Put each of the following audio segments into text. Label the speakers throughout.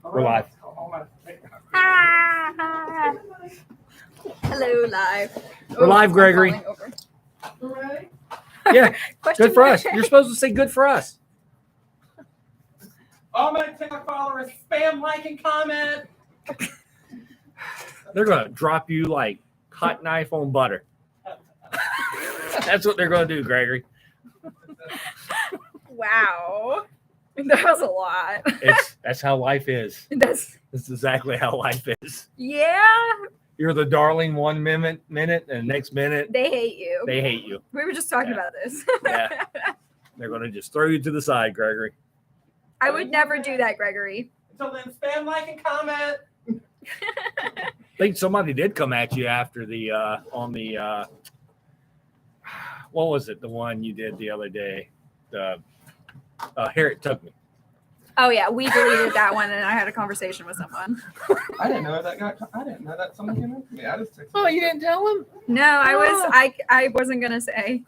Speaker 1: We're live.
Speaker 2: Hello, live.
Speaker 1: We're live, Gregory. Yeah, good for us. You're supposed to say good for us.
Speaker 3: All my TikTok followers spam, like, and comment.
Speaker 1: They're going to drop you like hot knife on butter. That's what they're going to do, Gregory.
Speaker 2: Wow. That was a lot.
Speaker 1: That's how life is. That's exactly how life is.
Speaker 2: Yeah.
Speaker 1: You're the darling 1 minute, and next minute
Speaker 2: They hate you.
Speaker 1: they hate you.
Speaker 2: We were just talking about this.
Speaker 1: Yeah. They're going to just throw you to the side, Gregory.
Speaker 2: I would never do that, Gregory.
Speaker 3: Until then, spam, like, and comment.
Speaker 1: I think somebody did come at you after the what was it? The one you did the other day. The Here It Took Me.
Speaker 2: Oh yeah, we deleted that one, and I had a conversation with someone.
Speaker 3: I didn't know that someone came in for me. I just texted.
Speaker 1: Oh, you didn't tell him?
Speaker 2: No, I wasn't gonna say.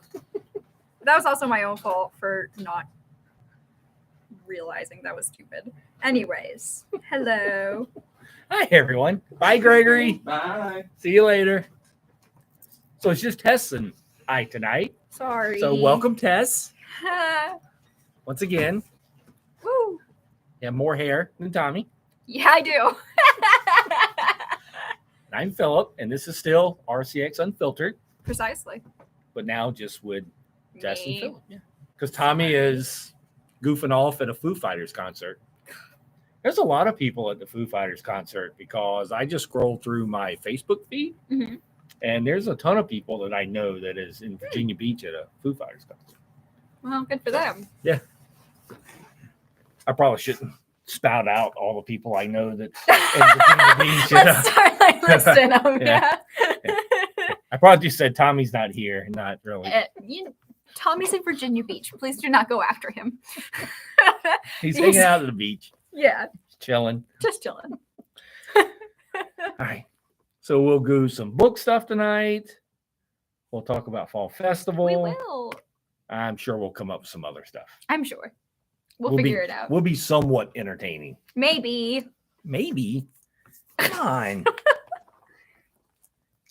Speaker 2: That was also my own fault for not realizing that was stupid. Anyways, hello.
Speaker 1: Hi, everyone. Bye, Gregory.
Speaker 3: Bye.
Speaker 1: See you later. So it's just Tess and I tonight.
Speaker 2: Sorry.
Speaker 1: So welcome, Tess. Once again,
Speaker 2: Woo.
Speaker 1: you have more hair than Tommy.
Speaker 2: Yeah, I do.
Speaker 1: I'm Philip, and this is still RCX Unfiltered,
Speaker 2: Precisely.
Speaker 1: but now just with Tess and
Speaker 2: Me.
Speaker 1: Philip. Yeah. Because Tommy is goofing off at a Foo Fighters concert. There's a lot of people at the Foo Fighters concert because I just scrolled through my Facebook feed,
Speaker 2: Mhm.
Speaker 1: and there's a ton of people that I know that is in Virginia Beach at a Foo Fighters concert.
Speaker 2: Well, good for them.
Speaker 1: Yeah. I probably shouldn't spout out all the people I know that in Virginia Beach.
Speaker 2: Let's start like listing them.
Speaker 1: Yeah. I probably just said Tommy's not here, not really.
Speaker 2: Tommy's in Virginia Beach. Please do not go after him.
Speaker 1: He's hanging out at the beach,
Speaker 2: Yeah,
Speaker 1: chilling.
Speaker 2: just chilling.
Speaker 1: All right. So we'll do some book stuff tonight. We'll talk about Fall Festival.
Speaker 2: We will.
Speaker 1: I'm sure we'll come up with some other stuff.
Speaker 2: I'm sure. We'll figure it out.
Speaker 1: We'll be somewhat entertaining.
Speaker 2: Maybe.
Speaker 1: Maybe. Come on.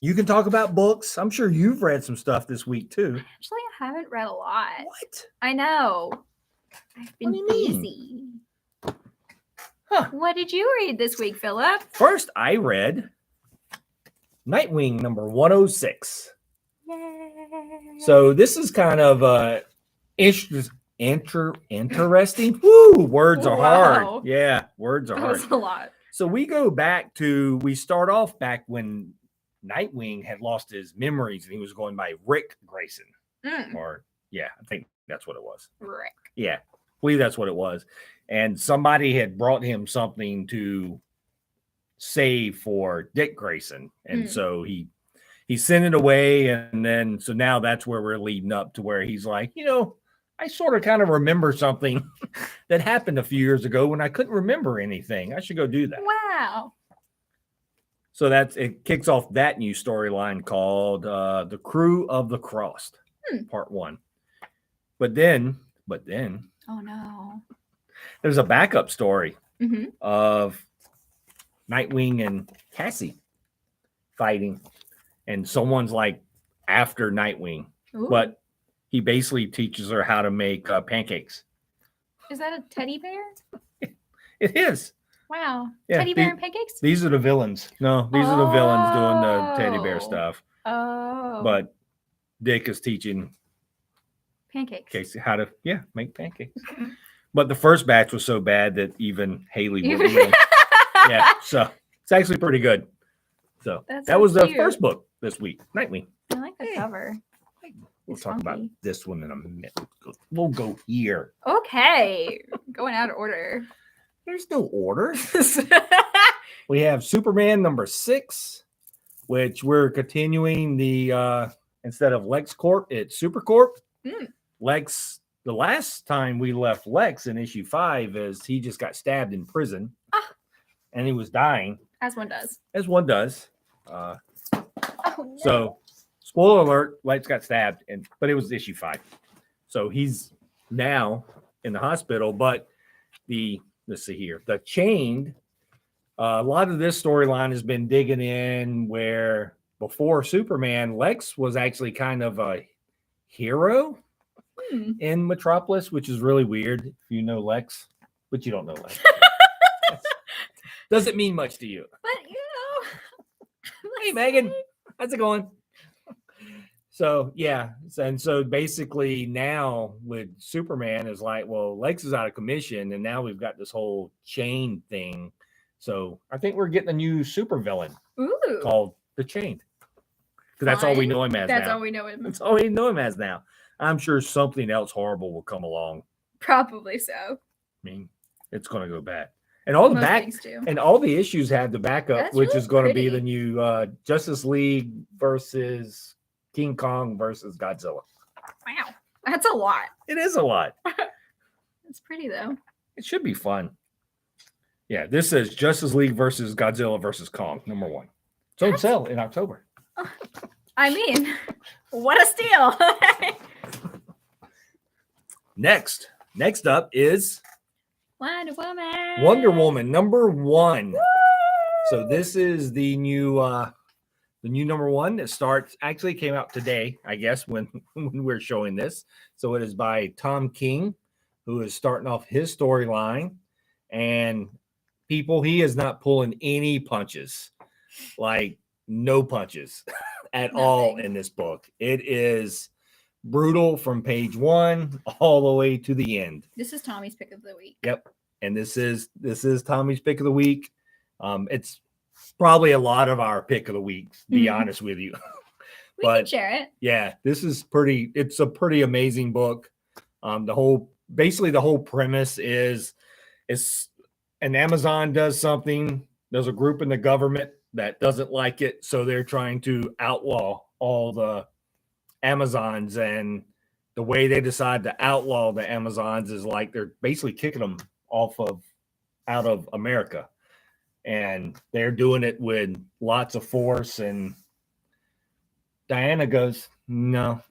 Speaker 1: You can talk about books. I'm sure you've read some stuff this week too.
Speaker 2: Actually, I haven't read a lot.
Speaker 1: What?
Speaker 2: I know. I've been
Speaker 1: What do you mean?
Speaker 2: busy.
Speaker 1: Huh.
Speaker 2: What did you read this week, Philip?
Speaker 1: First, I read Nightwing number 106.
Speaker 2: Yay.
Speaker 1: So this is kind of interesting. Woo! Words are
Speaker 2: Wow.
Speaker 1: hard. Yeah, words are
Speaker 2: that
Speaker 1: hard.
Speaker 2: was a lot.
Speaker 1: So we start off back when Nightwing had lost his memories and he was going by Rick Grayson. Or, yeah, I think that's what it was.
Speaker 2: Rick.
Speaker 1: Yeah, I believe that's what it was. And somebody had brought him something to save for Dick Grayson. And so he sent it away. And then, so now that's where we're leading up to where he's like, I sort of kind of remember something that happened a few years ago when I couldn't remember anything. I should go do that.
Speaker 2: Wow.
Speaker 1: So it kicks off that new storyline called The Crew of the Crossed, Part 1. But then
Speaker 2: Oh no.
Speaker 1: there's a backup story
Speaker 2: Mm-hmm.
Speaker 1: of Nightwing and Cassie fighting. And someone's like after Nightwing, but he basically teaches her how to make pancakes.
Speaker 2: Is that a teddy bear?
Speaker 1: It is.
Speaker 2: Wow.
Speaker 1: Yeah,
Speaker 2: Teddy bear and pancakes?
Speaker 1: These are the villains. No, these are the villains doing the teddy bear stuff.
Speaker 2: Oh.
Speaker 1: But Dick is teaching
Speaker 2: pancakes.
Speaker 1: Casey how to make pancakes. But the first batch was so bad that even Haley wouldn't win. Yeah, so it's actually pretty good. So
Speaker 2: That's
Speaker 1: that
Speaker 2: so
Speaker 1: was the
Speaker 2: cute.
Speaker 1: first book this week, Nightwing.
Speaker 2: I like the cover.
Speaker 1: We'll
Speaker 2: It's
Speaker 1: talk about
Speaker 2: funky.
Speaker 1: this one in a minute. We'll go here.
Speaker 2: Okay. Going out of order.
Speaker 1: There's no order. We have Superman number 6, which we're continuing the instead of LexCorp, it's SuperCorp. Lex, the last time we left Lex in issue 5 is he just got stabbed in prison and he was dying.
Speaker 2: As one does.
Speaker 1: As one does.
Speaker 2: Oh, no.
Speaker 1: So, spoiler alert, Lex got stabbed, but it was issue 5. So he's now in the hospital, but let's see here, the Chained A lot of this storyline has been digging in where before Superman, Lex was actually kind of a hero in Metropolis, which is really weird if you know Lex, but you don't know Lex. Doesn't mean much to you.
Speaker 2: But you know,
Speaker 1: Hey, Megan, how's it going? So yeah, and so basically now with Superman is like, well, Lex is out of commission, and now we've got this whole chain thing. So I think we're getting a new supervillain
Speaker 2: Ooh,
Speaker 1: called the Chain, because that's all we know him as
Speaker 2: that's
Speaker 1: now.
Speaker 2: all we know him.
Speaker 1: That's all we know him as now. I'm sure something else horrible will come along.
Speaker 2: Probably so.
Speaker 1: I mean, it's going to go bad, and all the
Speaker 2: Most
Speaker 1: back
Speaker 2: things do.
Speaker 1: and all the issues have the backup,
Speaker 2: That's
Speaker 1: which
Speaker 2: really
Speaker 1: is going to be
Speaker 2: pretty.
Speaker 1: the new Justice League versus King Kong versus Godzilla.
Speaker 2: Wow, that's a lot.
Speaker 1: It is a lot.
Speaker 2: It's pretty though.
Speaker 1: It should be fun. Yeah, this says Justice League versus Godzilla versus Kong, #1. So on sale in October.
Speaker 2: I mean, what a steal!
Speaker 1: Next up is
Speaker 2: Wonder Woman.
Speaker 1: Wonder Woman #1. So this is the new #1 that starts. Actually, came out today, I guess, when we're showing this. So it is by Tom King, who is starting off his storyline, and people, he is not pulling any punches, like no punches at all in this book. It is brutal from page 1 all the way to the end.
Speaker 2: This is Tommy's pick of the week.
Speaker 1: Yep. And this is Tommy's pick of the week. It's probably a lot of our pick of the week, to be honest with you.
Speaker 2: We can share it.
Speaker 1: Yeah, it's a pretty amazing book. The whole premise is an Amazon does something. There's a group in the government that doesn't like it, so they're trying to outlaw all the Amazons, and the way they decide to outlaw the Amazons is like they're basically kicking them out of America, and they're doing it with lots of force. And Diana goes, no,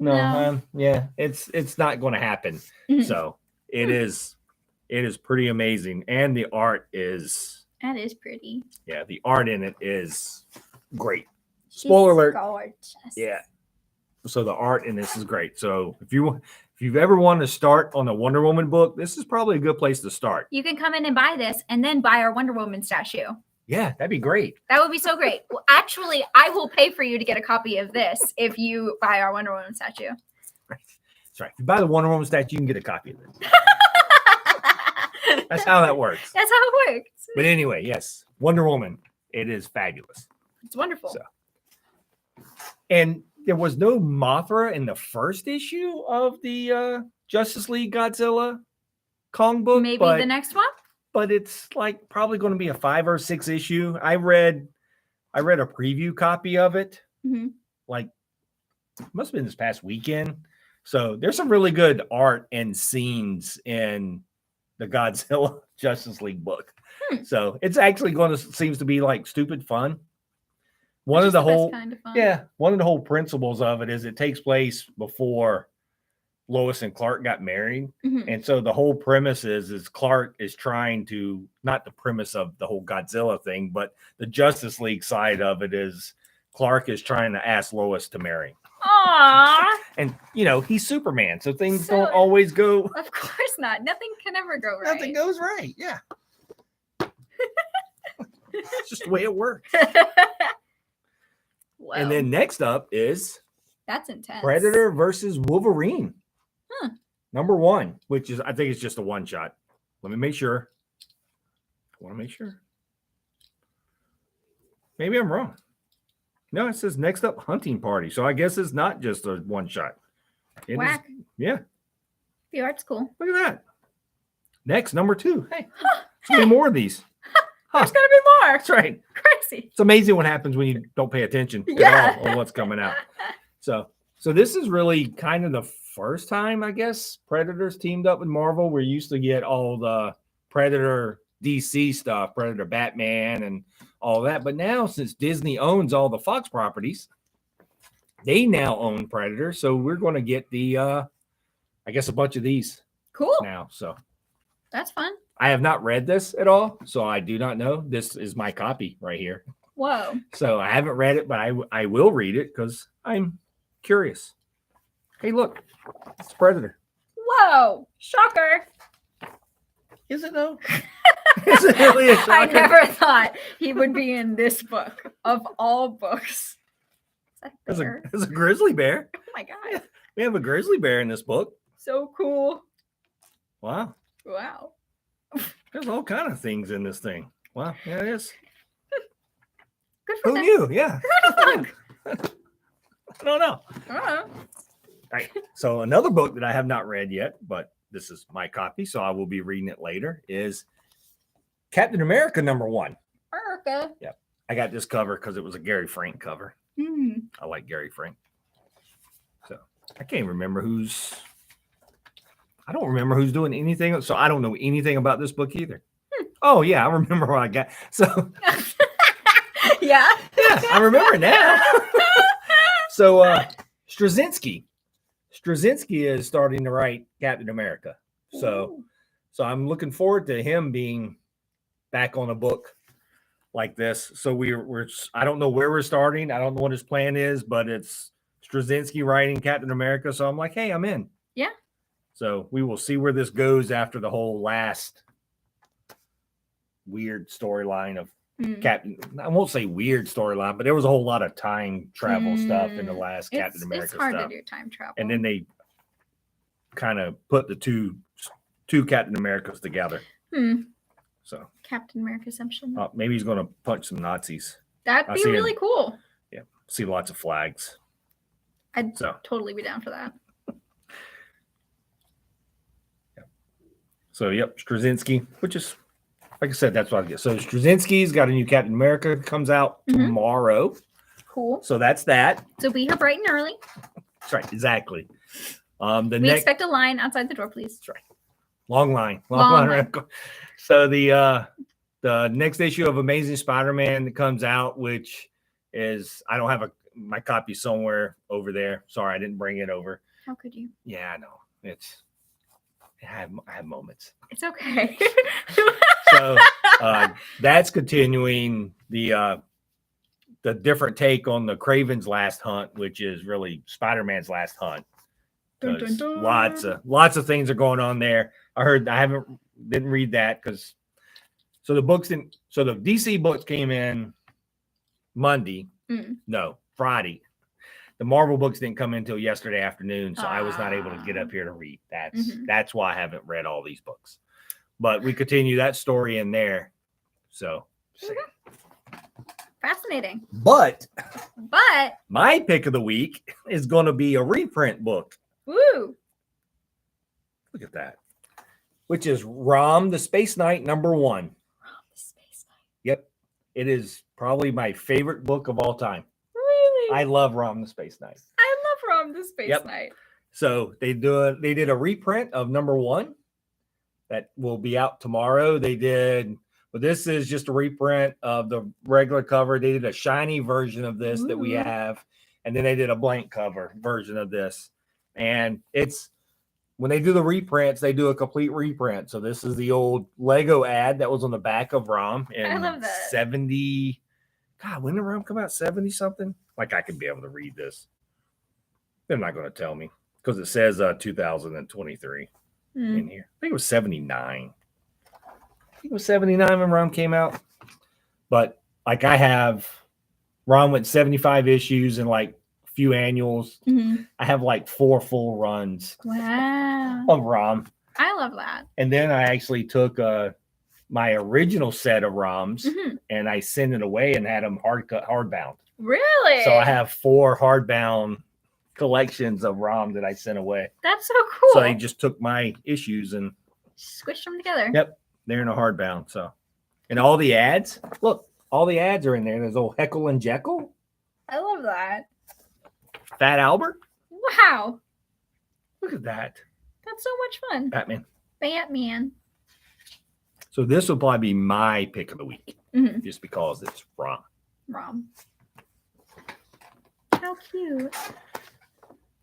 Speaker 1: yeah, it's not going to happen. So it is pretty amazing, and the art is
Speaker 2: pretty.
Speaker 1: Yeah, the art in it is great. Spoiler alert.
Speaker 2: Gorgeous.
Speaker 1: Yeah. So the art in this is great. So if you've ever wanted to start on a Wonder Woman book, this is probably a good place to start.
Speaker 2: You can come in and buy this and then buy our Wonder Woman statue.
Speaker 1: Yeah, that'd be great.
Speaker 2: That would be so great. Well, actually, I will pay for you to get a copy of this if you buy our Wonder Woman statue.
Speaker 1: Right. That's right. If you buy the Wonder Woman statue, you can get a copy of it. That's how that works.
Speaker 2: That's how it works.
Speaker 1: But anyway, yes, Wonder Woman. It is fabulous.
Speaker 2: It's wonderful.
Speaker 1: So, and there was no Mothra in the first issue of the Justice League Godzilla Kong book.
Speaker 2: Maybe the next one?
Speaker 1: But it's like probably going to be a 5 or 6 issue. I read a preview copy of it. Like, must have been this past weekend. So there's some really good art and scenes in the Godzilla Justice League book. So it's actually seems to be like stupid fun. One of the whole principles of it is it takes place before Lois and Clark got married. And so the whole premise is Clark is trying to, not the premise of the whole Godzilla thing, but the Justice League side of it is Clark is trying to ask Lois to marry.
Speaker 2: Aww.
Speaker 1: And, he's Superman, so things don't always go.
Speaker 2: Of course not. Nothing can ever go right.
Speaker 1: Nothing goes right. Yeah. It's just the way it works.
Speaker 2: Well,
Speaker 1: and then next up is
Speaker 2: that's intense.
Speaker 1: Predator versus Wolverine. #1, which is, I think it's just a one shot. Let me make sure. I want to make sure. Maybe I'm wrong. No, it says next up Hunting Party. So I guess it's not just a one shot.
Speaker 2: Whack.
Speaker 1: Yeah.
Speaker 2: The art's cool.
Speaker 1: Look at that. Next, #2. Hey, there's many more of these.
Speaker 2: There's going to be more.
Speaker 1: That's right.
Speaker 2: Crazy.
Speaker 1: It's amazing what happens when you don't pay attention at all on what's coming out. So this is really kind of the first time, I guess, Predators teamed up with Marvel. We used to get all the Predator DC stuff, Predator Batman and all that. But now, since Disney owns all the Fox properties, they now own Predator. So we're going to get the, I guess, a bunch of these
Speaker 2: Cool.
Speaker 1: now. So
Speaker 2: that's fun.
Speaker 1: I have not read this at all, so I do not know. This is my copy right here.
Speaker 2: Whoa.
Speaker 1: So I haven't read it, but I will read it because I'm curious. Hey, look, it's Predator.
Speaker 2: Whoa. Shocker.
Speaker 1: Is it though? Is it really a shocker?
Speaker 2: I never thought he would be in this book of all books.
Speaker 1: There's a grizzly bear.
Speaker 2: Oh my god.
Speaker 1: We have a grizzly bear in this book.
Speaker 2: So cool.
Speaker 1: Wow.
Speaker 2: Wow.
Speaker 1: There's all kind of things in this thing. Wow. Yeah, it is.
Speaker 2: Good for
Speaker 1: Who
Speaker 2: them.
Speaker 1: knew? Yeah.
Speaker 2: Who
Speaker 1: I don't know.
Speaker 2: Uh-huh.
Speaker 1: Right. So another book that I have not read yet, but this is my copy, so I will be reading it later, is Captain America #1.
Speaker 2: America.
Speaker 1: I got this cover because it was a Gary Frank cover.
Speaker 2: Mm.
Speaker 1: I like Gary Frank. So I can't remember I don't remember who's doing anything. So I don't know anything about this book either. Oh yeah, I remember what I got. So
Speaker 2: Yeah.
Speaker 1: yeah, I remember now. So Straczynski is starting to write Captain America. So
Speaker 2: Ooh.
Speaker 1: so I'm looking forward to him being back on a book like this. So we're I don't know where we're starting. I don't know what his plan is, but it's Straczynski writing Captain America. So I'm like, hey, I'm in.
Speaker 2: Yeah.
Speaker 1: So we will see where this goes after the whole last weird storyline of Captain. I won't say weird storyline, but there was a whole lot of time travel stuff in the last Captain America
Speaker 2: It's hard
Speaker 1: stuff.
Speaker 2: to do time travel.
Speaker 1: And then they kind of put the two Captain Americas together. So
Speaker 2: Captain America Assumption.
Speaker 1: maybe he's going to punch some Nazis.
Speaker 2: That'd
Speaker 1: I
Speaker 2: be
Speaker 1: see him.
Speaker 2: really cool.
Speaker 1: Yeah, see lots of flags.
Speaker 2: I'd
Speaker 1: So
Speaker 2: totally be down for that.
Speaker 1: So yep, Straczynski, which is like I said, that's what I get. So Straczynski's got a new Captain America comes out tomorrow.
Speaker 2: Cool.
Speaker 1: So that's that.
Speaker 2: So be here bright and early.
Speaker 1: That's right, exactly.
Speaker 2: We expect a line outside the door, please.
Speaker 1: That's right. Long line.
Speaker 2: Long
Speaker 1: line. So the next issue of Amazing Spider-Man that comes out, which is I don't have my copy somewhere over there. Sorry, I didn't bring it over.
Speaker 2: How could you?
Speaker 1: Yeah, I know. I have moments.
Speaker 2: It's okay.
Speaker 1: So that's continuing the different take on the Kraven's Last Hunt, which is really Spider-Man's last hunt.
Speaker 2: Dun, dun, dun.
Speaker 1: Lots of things are going on there. I didn't read that because so the DC books came in Monday. No, Friday. The Marvel books didn't come in until yesterday afternoon, so I was not able to get up here to read. That's why I haven't read all these books. But we continue that story in there. So
Speaker 2: Fascinating.
Speaker 1: But
Speaker 2: my
Speaker 1: pick of the week is going to be a reprint book.
Speaker 2: Woo!
Speaker 1: Look at that. Which is Rom the Space Knight #1.
Speaker 2: Rom the Space Knight.
Speaker 1: Yep. It is probably my favorite book of all time.
Speaker 2: Really?
Speaker 1: I love Rom the Space Knight.
Speaker 2: I love Rom the Space Knight.
Speaker 1: So they did a reprint of #1 that will be out tomorrow. But this is just a reprint of the regular cover. They did a shiny version of this that we have, and then they did a blank cover version of this. And it's when they do the reprints, they do a complete reprint. So this is the old Lego ad that was on the back of Rom in
Speaker 2: I love that.
Speaker 1: 70. God, when did Rom come out? 70 something? Like I could be able to read this. They're not going to tell me because it says 2023 in here. I think it was 79. I think it was 79 when Rom came out. But like Rom went 75 issues and like few annuals. I have like 4 full runs of Rom.
Speaker 2: I love that.
Speaker 1: And then I actually took my original set of Roms and I sent it away and had them hardbound.
Speaker 2: Really?
Speaker 1: So I have 4 hardbound collections of Rom that I sent away.
Speaker 2: That's so cool.
Speaker 1: So I just took my issues and
Speaker 2: squished them together.
Speaker 1: Yep, they're in a hardbound. So, and all the ads, look, all the ads are in there. There's old Heckle and Jekyll,
Speaker 2: I love that.
Speaker 1: Fat Albert.
Speaker 2: Wow.
Speaker 1: Look at that.
Speaker 2: That's so much fun. Batman.
Speaker 1: So this will probably be my pick of the week, just because it's Rom.
Speaker 2: How cute.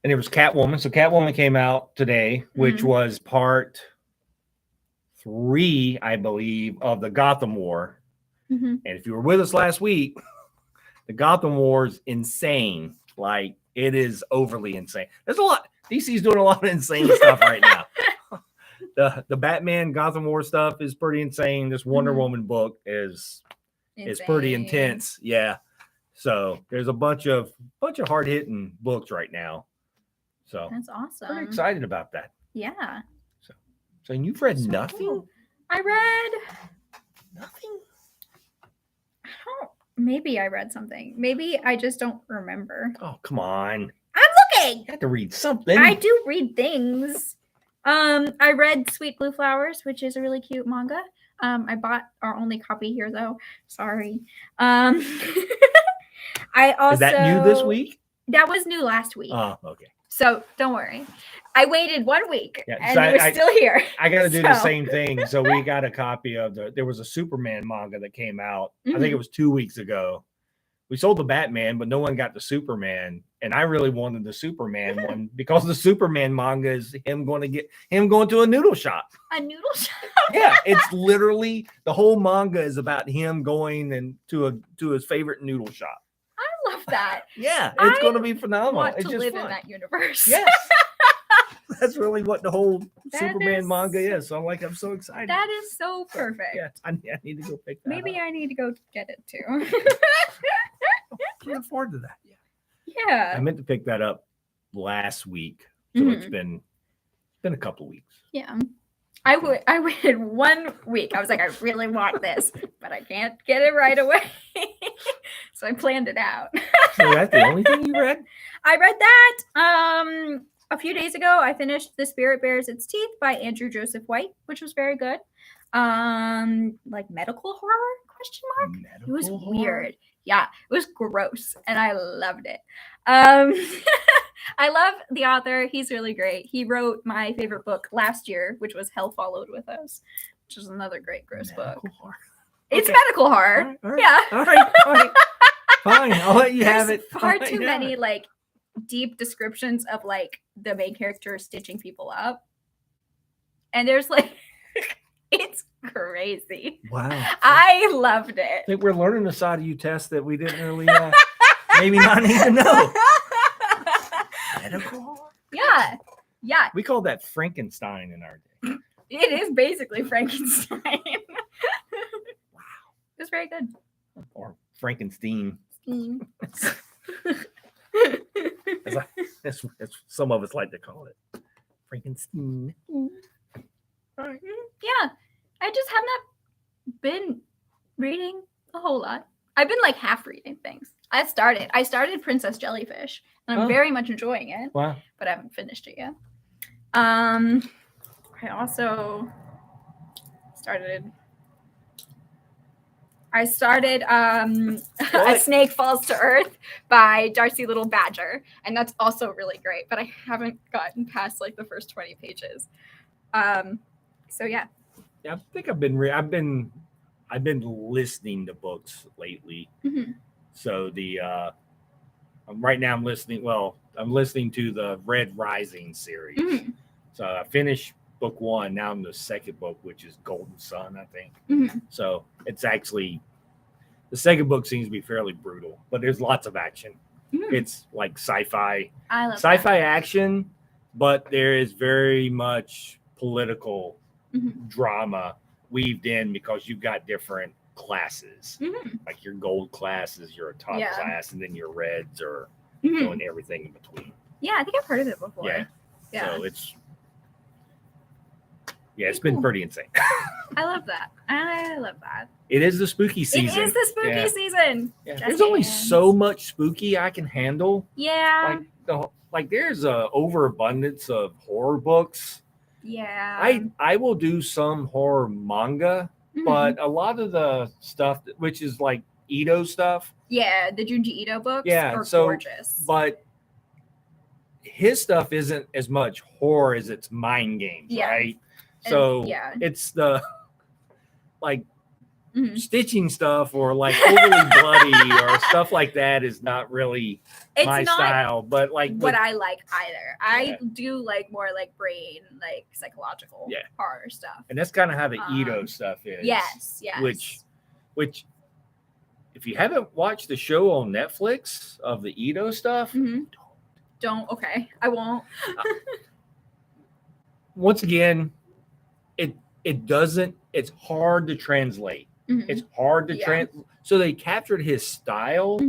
Speaker 1: And it was Catwoman. So Catwoman came out today, which was part 3, I believe, of the Gotham War.
Speaker 2: Mm-hmm.
Speaker 1: And if you were with us last week, the Gotham War is insane. Like, it is overly insane. There's a lot. DC's doing a lot of insane stuff right now. The Batman Gotham War stuff is pretty insane. This Wonder Woman book is pretty intense. Yeah. So there's a bunch of hard hitting books right now. So
Speaker 2: That's awesome.
Speaker 1: pretty excited about that.
Speaker 2: Yeah.
Speaker 1: So you've read
Speaker 2: So
Speaker 1: nothing?
Speaker 2: cool. I read
Speaker 1: Nothing?
Speaker 2: maybe I read something. Maybe I just don't remember.
Speaker 1: Oh, come on.
Speaker 2: I'm looking.
Speaker 1: You have to read something.
Speaker 2: I do read things. I read Sweet Blue Flowers, which is a really cute manga. I bought our only copy here though. Sorry. I also
Speaker 1: Is that new this week?
Speaker 2: That was new last week.
Speaker 1: Oh, okay.
Speaker 2: So don't worry. I waited 1 week
Speaker 1: Yeah,
Speaker 2: and
Speaker 1: so
Speaker 2: it was still here.
Speaker 1: I got to do the
Speaker 2: So-
Speaker 1: same thing. So we got a copy of there was a Superman manga that came out. I think
Speaker 2: Mhm.
Speaker 1: it was 2 weeks ago. We sold the Batman, but no one got the Superman. And I really wanted the Superman one because the Superman manga is him going to a noodle shop.
Speaker 2: A noodle shop.
Speaker 1: Yeah, it's literally the whole manga is about him going to his favorite noodle shop.
Speaker 2: I love that.
Speaker 1: Yeah, it's
Speaker 2: I
Speaker 1: going to be phenomenal.
Speaker 2: Want
Speaker 1: It's
Speaker 2: to
Speaker 1: just
Speaker 2: live
Speaker 1: fun.
Speaker 2: in that universe.
Speaker 1: Yes. That's really what the whole
Speaker 2: That
Speaker 1: Superman
Speaker 2: is-
Speaker 1: manga is. So I'm so excited.
Speaker 2: That is so perfect.
Speaker 1: Yeah, I need to go pick that
Speaker 2: Maybe
Speaker 1: up.
Speaker 2: I need to go get it too.
Speaker 1: Looking forward to that. Yeah.
Speaker 2: yeah.
Speaker 1: I meant to pick that up last week. So it's been a couple weeks.
Speaker 2: Yeah. I waited 1 week. I was like, I really want this, but I can't get it right away. So I planned it out.
Speaker 1: So that's the only thing you read?
Speaker 2: I read that a few days ago. I finished The Spirit Bears Its Teeth by Andrew Joseph White, which was very good. Like medical horror question mark. It was
Speaker 1: Medical horror?
Speaker 2: weird. Yeah, it was gross and I loved it. I love the author. He's really great. He wrote my favorite book last year, which was Hell Followed With Us, which is another great gross book.
Speaker 1: Medical horror.
Speaker 2: It's
Speaker 1: Okay.
Speaker 2: medical horror.
Speaker 1: All right.
Speaker 2: Yeah.
Speaker 1: All right. Fine. I'll let you have
Speaker 2: There's
Speaker 1: it.
Speaker 2: far
Speaker 1: I'll let
Speaker 2: too
Speaker 1: you have
Speaker 2: many
Speaker 1: it.
Speaker 2: like deep descriptions of like the main character stitching people up. And there's like it's crazy.
Speaker 1: Wow.
Speaker 2: I loved
Speaker 1: I
Speaker 2: it.
Speaker 1: think we're learning a side of you, Tess, that we didn't really maybe not even know. Medical horror?
Speaker 2: Yeah. Yeah.
Speaker 1: We called that Frankenstein in our day.
Speaker 2: It is basically Frankenstein. Wow. It was very good.
Speaker 1: Or Frankenstein. That's some of us like to call it. Frankenstein. All right.
Speaker 2: Yeah. I just have not been reading a whole lot. I've been like half reading things. I started Princess Jellyfish and I'm
Speaker 1: Oh.
Speaker 2: very much enjoying it,
Speaker 1: Wow.
Speaker 2: but I haven't finished it yet. I also started A
Speaker 1: What?
Speaker 2: Snake Falls to Earth by Darcy Little Badger, and that's also really great, but I haven't gotten past like the first 20 pages. So yeah.
Speaker 1: Yeah, I think I've been listening to books lately.
Speaker 2: Mhm.
Speaker 1: So right now I'm listening to the Red Rising series.
Speaker 2: Mhm.
Speaker 1: So I finished book 1. Now I'm the second book, which is Golden Sun, I think.
Speaker 2: Mhm.
Speaker 1: So it's actually the second book seems to be fairly brutal, but there's lots of action.
Speaker 2: Mhm.
Speaker 1: It's like sci-fi
Speaker 2: I love that.
Speaker 1: action, but there is very much political
Speaker 2: Mhm.
Speaker 1: drama weaved in because you've got different classes.
Speaker 2: Mhm.
Speaker 1: Like your gold class is your top
Speaker 2: Yeah.
Speaker 1: class, and then your reds are
Speaker 2: Mhm.
Speaker 1: doing everything in between.
Speaker 2: Yeah, I think I've heard of it before.
Speaker 1: Yeah.
Speaker 2: Yeah.
Speaker 1: So it's been
Speaker 2: Cool.
Speaker 1: pretty insane.
Speaker 2: I love that. I love that.
Speaker 1: It is the spooky season.
Speaker 2: It is the spooky
Speaker 1: Yeah.
Speaker 2: season.
Speaker 1: Yeah.
Speaker 2: Just
Speaker 1: There's only
Speaker 2: saying.
Speaker 1: so much spooky I can handle.
Speaker 2: Yeah.
Speaker 1: Like there's a overabundance of horror books.
Speaker 2: Yeah.
Speaker 1: I will do some horror manga,
Speaker 2: Mhm.
Speaker 1: but a lot of the stuff which is like Ito stuff,
Speaker 2: yeah, the Junji Ito books
Speaker 1: Yeah,
Speaker 2: are
Speaker 1: so-
Speaker 2: gorgeous.
Speaker 1: but his stuff isn't as much horror as it's mind games,
Speaker 2: Yeah.
Speaker 1: right?
Speaker 2: And-
Speaker 1: So
Speaker 2: yeah.
Speaker 1: it's the like stitching stuff or like overly bloody or stuff like that is not really
Speaker 2: It's
Speaker 1: my
Speaker 2: not
Speaker 1: style. But like
Speaker 2: what I like either.
Speaker 1: Yeah.
Speaker 2: I do like more like brain, like psychological
Speaker 1: Yeah.
Speaker 2: horror stuff.
Speaker 1: and that's kind of how the Edo stuff is.
Speaker 2: Yes.
Speaker 1: Which if you haven't watched the show on Netflix of the Edo stuff,
Speaker 2: Don't. Okay, I won't.
Speaker 1: once again, it doesn't. It's hard to translate. It's hard to translate. So they captured his style,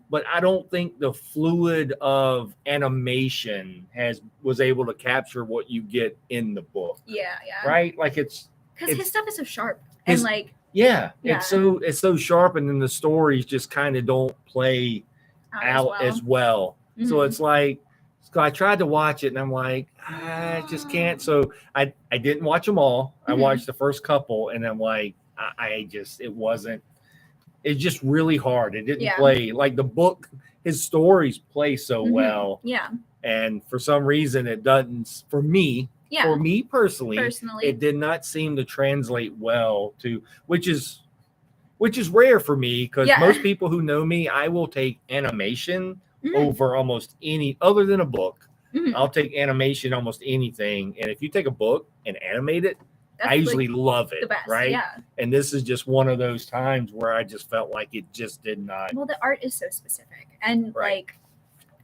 Speaker 1: but I don't think the fluid of animation was able to capture what you get in the book.
Speaker 2: Yeah.
Speaker 1: Right? Like it's
Speaker 2: Because his stuff is so sharp
Speaker 1: his-
Speaker 2: and like
Speaker 1: yeah,
Speaker 2: Yeah.
Speaker 1: it's so sharp, and then the stories just kind of don't play out as well. So it's like, so I tried to watch it and I'm like, I just can't. So I didn't watch them all. I watched the first couple and I'm like, it's just really hard. It didn't play like the book. His stories play so well.
Speaker 2: Yeah.
Speaker 1: And for some reason it doesn't for me.
Speaker 2: Yeah.
Speaker 1: For me personally,
Speaker 2: Personally.
Speaker 1: it did not seem to translate well to, which is rare for me because most people who know me, I will take animation over almost any other than a book. I'll take animation almost anything. And if you take a book and animate it,
Speaker 2: That's
Speaker 1: I usually
Speaker 2: like
Speaker 1: love it.
Speaker 2: the best.
Speaker 1: Right.
Speaker 2: Yeah.
Speaker 1: And this is just one of those times where I just felt like it just did not.
Speaker 2: Well, the art is so specific and
Speaker 1: Right.
Speaker 2: like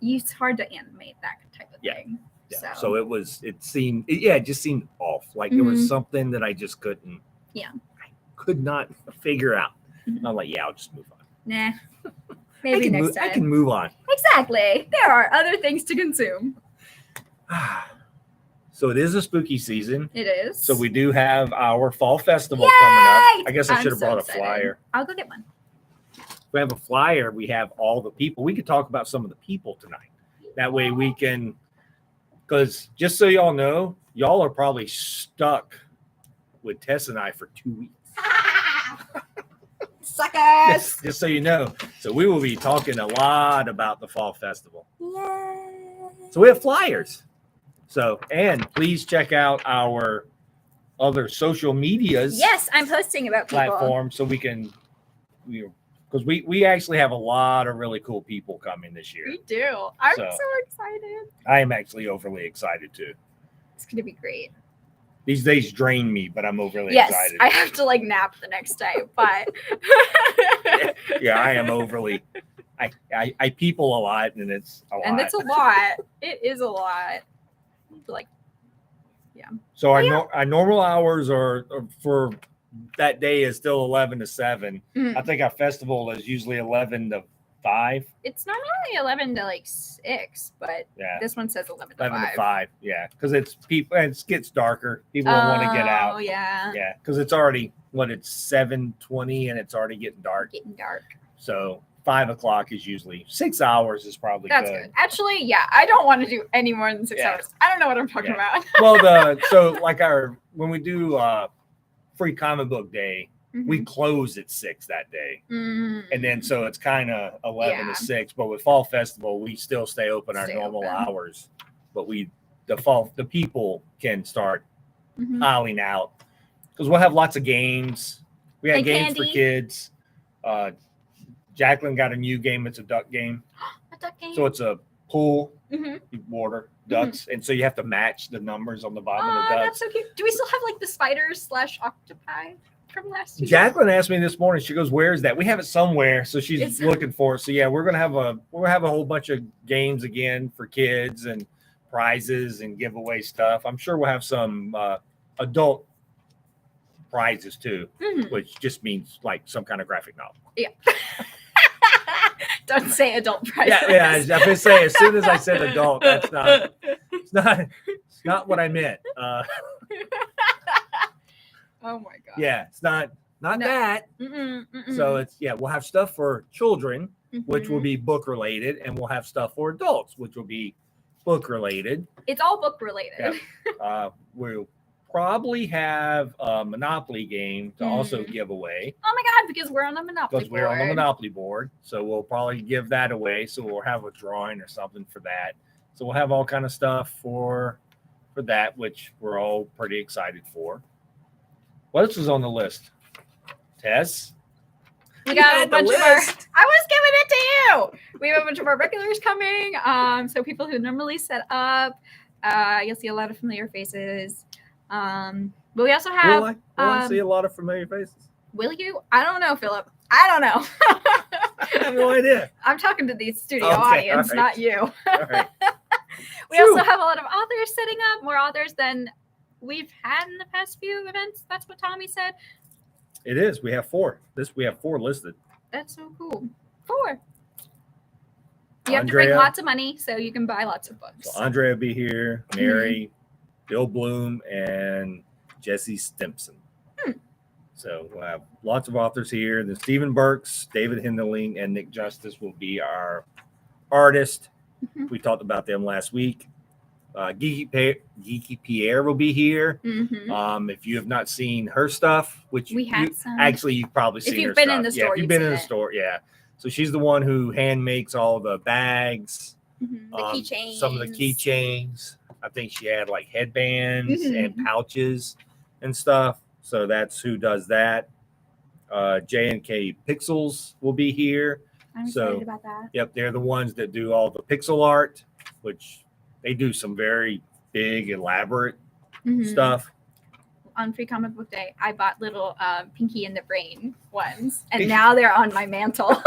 Speaker 2: it's hard to animate that type of thing.
Speaker 1: Yeah. So it just seemed off. Like there was something that I just couldn't.
Speaker 2: Yeah.
Speaker 1: I could not figure out. I'm like, I'll just move on.
Speaker 2: Nah. Maybe next time.
Speaker 1: I can move on.
Speaker 2: Exactly. There are other things to consume.
Speaker 1: So it is a spooky season.
Speaker 2: It is.
Speaker 1: So we do have our fall festival
Speaker 2: Yay!
Speaker 1: coming up. I guess I
Speaker 2: I'm
Speaker 1: should have
Speaker 2: so
Speaker 1: brought
Speaker 2: excited.
Speaker 1: a flyer.
Speaker 2: I'll go get one.
Speaker 1: We have a flyer. We have all the people. We could talk about some of the people tonight. That way we can, because just so y'all know, y'all are probably stuck with Tess and I for 2 weeks.
Speaker 2: Suckers!
Speaker 1: Just so you know. So we will be talking a lot about the fall festival.
Speaker 2: Yay!
Speaker 1: So we have flyers. So, and please check out our other social medias.
Speaker 2: Yes, I'm posting about people.
Speaker 1: Platform so we can, because we actually have a lot of really cool people coming this year.
Speaker 2: We do. I'm
Speaker 1: So-
Speaker 2: so excited.
Speaker 1: I am actually overly excited too.
Speaker 2: It's going to be great.
Speaker 1: These days drain me, but I'm overly
Speaker 2: Yes,
Speaker 1: excited.
Speaker 2: I have to like nap the next day, but
Speaker 1: Yeah, I am overly. I people a lot, and it's a lot.
Speaker 2: and it's a lot. It is a lot. Like,
Speaker 1: So our normal hours are for that day is still 11 to 7. I think our festival is usually 11 to 5.
Speaker 2: it's normally 11 to like 6, but
Speaker 1: Yeah,
Speaker 2: this one says 11 to
Speaker 1: 11
Speaker 2: 5.
Speaker 1: to 5. Yeah, because it's people and it gets darker. People want to get
Speaker 2: Oh,
Speaker 1: out.
Speaker 2: yeah.
Speaker 1: Yeah, because it's already it's 7:20 and it's already getting dark.
Speaker 2: Getting dark.
Speaker 1: So 5 o'clock is usually 6 hours is probably
Speaker 2: That's good. Actually, yeah, I don't want to do any more than 6
Speaker 1: Yeah.
Speaker 2: hours. I don't know what I'm talking about.
Speaker 1: Well, so like when we do free comic book day, we close at 6 that day. And then so it's kind of 11
Speaker 2: Yeah.
Speaker 1: to 6, but with fall festival we still stay open our
Speaker 2: Stay
Speaker 1: normal
Speaker 2: open.
Speaker 1: hours, but the people can start piling out because we'll have lots of games. We have
Speaker 2: And
Speaker 1: games for
Speaker 2: candy.
Speaker 1: kids. Jacqueline got a new game. It's a duck game.
Speaker 2: A duck game.
Speaker 1: So it's a pool,
Speaker 2: Mhm.
Speaker 1: water, ducks, and so you have to match the numbers on the bottom of the
Speaker 2: Oh,
Speaker 1: ducks.
Speaker 2: that's so cute. Do we still have like the spiders / octopi from last year?
Speaker 1: Jacqueline asked me this morning. She goes, "Where is that? We have it somewhere." So she's
Speaker 2: It's-
Speaker 1: looking for it. So yeah, we're gonna have a whole bunch of games again for kids and prizes and giveaway stuff. I'm sure we'll have some adult prizes too,
Speaker 2: Mhm.
Speaker 1: which just means like some kind of graphic novel.
Speaker 2: Don't say adult prizes.
Speaker 1: Yeah. I was gonna say as soon as I said adult, it's not what I meant.
Speaker 2: Oh my god.
Speaker 1: Yeah, it's not
Speaker 2: No.
Speaker 1: that. So it's we'll have stuff for children, which will
Speaker 2: Mhm.
Speaker 1: be book related, and we'll have stuff for adults, which will be book related.
Speaker 2: It's all book related.
Speaker 1: Yep. We'll probably have a Monopoly game to also give away
Speaker 2: Oh my god, because we're on the Monopoly
Speaker 1: because we're on the
Speaker 2: board.
Speaker 1: Monopoly board. So we'll probably give that away. So we'll have a drawing or something for that. So we'll have all kind of stuff for that, which we're all pretty excited for. What else is on the list? Tess.
Speaker 2: We
Speaker 1: You
Speaker 2: got a
Speaker 1: had the
Speaker 2: bunch of our.
Speaker 1: list.
Speaker 2: I was giving it to you. We have a bunch of our regulars coming. So people who normally set up. You'll see a lot of familiar faces. But we also have.
Speaker 1: Will I see a lot of familiar faces?
Speaker 2: Will you? I don't know, Philip. I don't know.
Speaker 1: I have no idea.
Speaker 2: I'm talking to the studio
Speaker 1: Okay,
Speaker 2: audience,
Speaker 1: all right.
Speaker 2: not you.
Speaker 1: All right.
Speaker 2: We
Speaker 1: Phew.
Speaker 2: also have a lot of authors setting up, more authors than we've had in the past few events. That's what Tommy said.
Speaker 1: It is. We have 4. We have 4 listed.
Speaker 2: That's so cool. 4. You have to bring
Speaker 1: Andrea.
Speaker 2: lots of money so you can buy lots of books.
Speaker 1: So Andrea will be here, Mary, Bill Bloom, and Jesse Stimpson. So we'll have lots of authors here. Then Stephen Burks, David Hindeling, and Nick Justice will be our artist. We talked about them last week. Geeky Pierre will be here. If you have not seen her stuff, which
Speaker 2: We have some.
Speaker 1: actually you've probably seen
Speaker 2: you've
Speaker 1: her
Speaker 2: been
Speaker 1: stuff.
Speaker 2: in the store,
Speaker 1: if you've
Speaker 2: you've
Speaker 1: been in
Speaker 2: seen
Speaker 1: the
Speaker 2: it.
Speaker 1: store, yeah. So she's the one who hand makes all the bags,
Speaker 2: The keychains.
Speaker 1: some of the keychains. I think she had like headbands and pouches and stuff. So that's who does that. J&K Pixels will be here.
Speaker 2: I'm
Speaker 1: So-
Speaker 2: excited about that.
Speaker 1: Yep, they're the ones that do all the pixel art, which they do some very big, elaborate stuff.
Speaker 2: On Free Comic Book Day, I bought little Pinky and the Brain ones, and now they're on my mantle.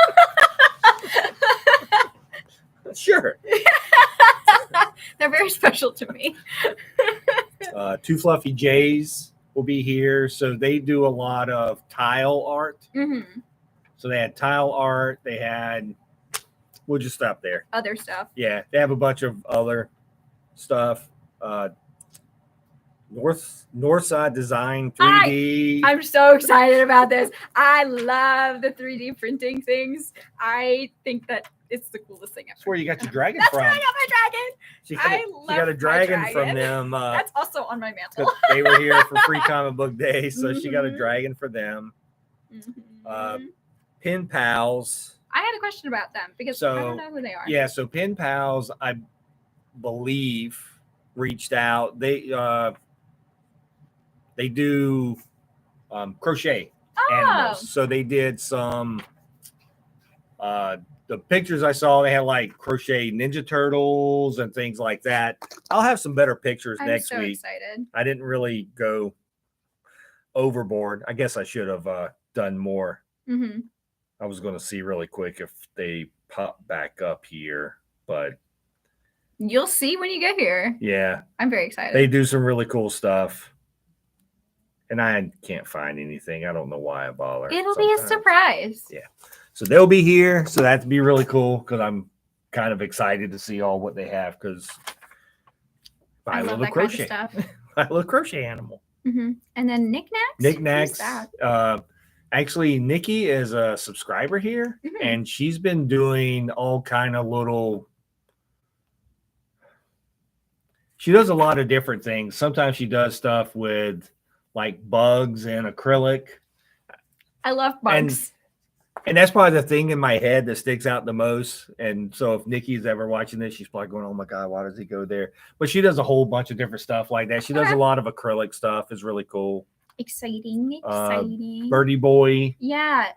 Speaker 1: Sure.
Speaker 2: They're very special to me.
Speaker 1: Two Fluffy Jays will be here. So they do a lot of tile art. So they had tile art. They had, we'll just stop there.
Speaker 2: Other stuff.
Speaker 1: Yeah, they have a bunch of other stuff. Northside Design 3D.
Speaker 2: I'm so excited about this. I love the 3D printing things. I think that it's the coolest thing ever.
Speaker 1: That's where you got your dragon
Speaker 2: That's
Speaker 1: from.
Speaker 2: where I got my dragon.
Speaker 1: She
Speaker 2: I
Speaker 1: got
Speaker 2: love
Speaker 1: a
Speaker 2: my
Speaker 1: dragon from
Speaker 2: dragon.
Speaker 1: them.
Speaker 2: That's also on my mantle.
Speaker 1: 'Cause they were here for Free Comic Book Day, so she got a dragon for them. Pen Pals.
Speaker 2: I had a question about them because I don't know who they are.
Speaker 1: Yeah, so Pen Pals, I believe, reached out. They do crochet animals. So they did some the pictures I saw, they had like crochet Ninja Turtles and things like that. I'll have some better pictures
Speaker 2: I'm
Speaker 1: next
Speaker 2: so
Speaker 1: week.
Speaker 2: excited.
Speaker 1: I didn't really go overboard. I guess I should have done more. I was going to see really quick if they pop back up here, but
Speaker 2: You'll see when you get here.
Speaker 1: yeah,
Speaker 2: I'm very excited.
Speaker 1: they do some really cool stuff. And I can't find anything. I don't know why I bother.
Speaker 2: It'll be a
Speaker 1: sometimes.
Speaker 2: surprise.
Speaker 1: Yeah. So they'll be here. So that'd be really cool because I'm kind of excited to see all what they have because
Speaker 2: I love that kind of stuff.
Speaker 1: I love crochet animal.
Speaker 2: And then knickknacks.
Speaker 1: Knickknacks.
Speaker 2: Who's that?
Speaker 1: Actually, Nikki is a subscriber here, and she's been doing all kind of little. She does a lot of different things. Sometimes she does stuff with like bugs and acrylic.
Speaker 2: I love bugs.
Speaker 1: And that's probably the thing in my head that sticks out the most. And so if Nikki's ever watching this, she's probably going, oh my God, why does he go there? But she does a whole bunch of different stuff like that. She does a lot of acrylic stuff. It's really cool.
Speaker 2: Exciting.
Speaker 1: Birdie Boy.
Speaker 2: Yeah.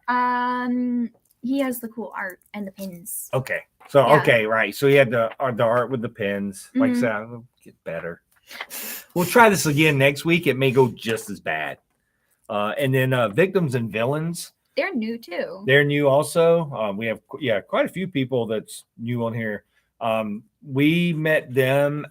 Speaker 2: He has the cool art and the pins.
Speaker 1: Okay. So,
Speaker 2: Yeah.
Speaker 1: okay, right. So he had the art with the pins. Like I said, I'll get better. We'll try this again next week. It may go just as bad. And then Victims and Villains.
Speaker 2: They're new too.
Speaker 1: They're new also. We have, quite a few people that's new on here. We met them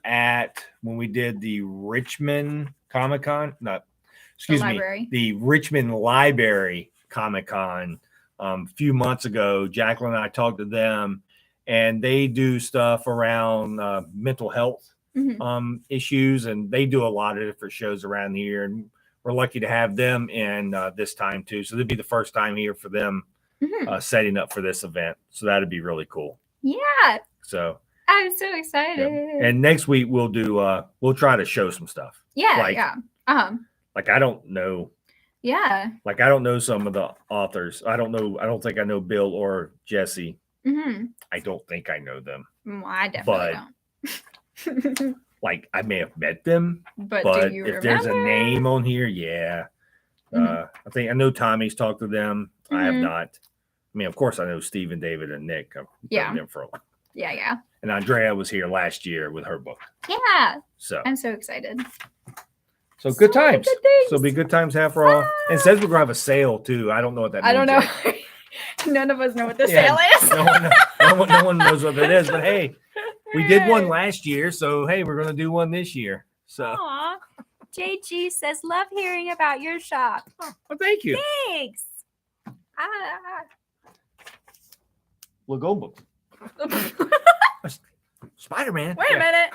Speaker 1: when we did the Richmond Comic-Con. The Richmond Library Comic-Con a few months ago. Jacqueline and I talked to them, and they do stuff around mental health issues, and they do a lot of different shows around here. And we're lucky to have them in this time too. So it'd be the first time here for them setting up for this event. So that'd be really cool.
Speaker 2: Yeah.
Speaker 1: So
Speaker 2: I'm so excited.
Speaker 1: yeah. And next week we'll do we'll try to show some stuff.
Speaker 2: Yeah.
Speaker 1: Like I don't know.
Speaker 2: Yeah.
Speaker 1: Like I don't know some of the authors. I don't think I know Bill or Jesse. I don't think I know them.
Speaker 2: I definitely don't.
Speaker 1: Like I may have met them,
Speaker 2: but
Speaker 1: but
Speaker 2: do you
Speaker 1: if
Speaker 2: remember?
Speaker 1: there's a name on here, yeah. I know Tommy's talked to them. I have
Speaker 2: Mhm.
Speaker 1: not. I mean, of course, I know Stephen, David, and Nick. I've
Speaker 2: Yeah.
Speaker 1: known them for a while.
Speaker 2: Yeah.
Speaker 1: And Andrea was here last year with her book.
Speaker 2: Yeah.
Speaker 1: So
Speaker 2: I'm so excited.
Speaker 1: So good
Speaker 2: So many
Speaker 1: times.
Speaker 2: good things.
Speaker 1: So it'll be good times half for all. And it says we're gonna have a sale too. I don't know what that means.
Speaker 2: I don't know.
Speaker 1: yet.
Speaker 2: None of us know what the
Speaker 1: Yeah,
Speaker 2: sale is.
Speaker 1: no one knows what it is. But hey, we did one last year, so hey, we're gonna do one this year. So
Speaker 2: Aw. JG says, love hearing about your shop.
Speaker 1: well, thank you.
Speaker 2: Thanks. Ah.
Speaker 1: Lagobo. Spider-Man.
Speaker 2: Wait a minute.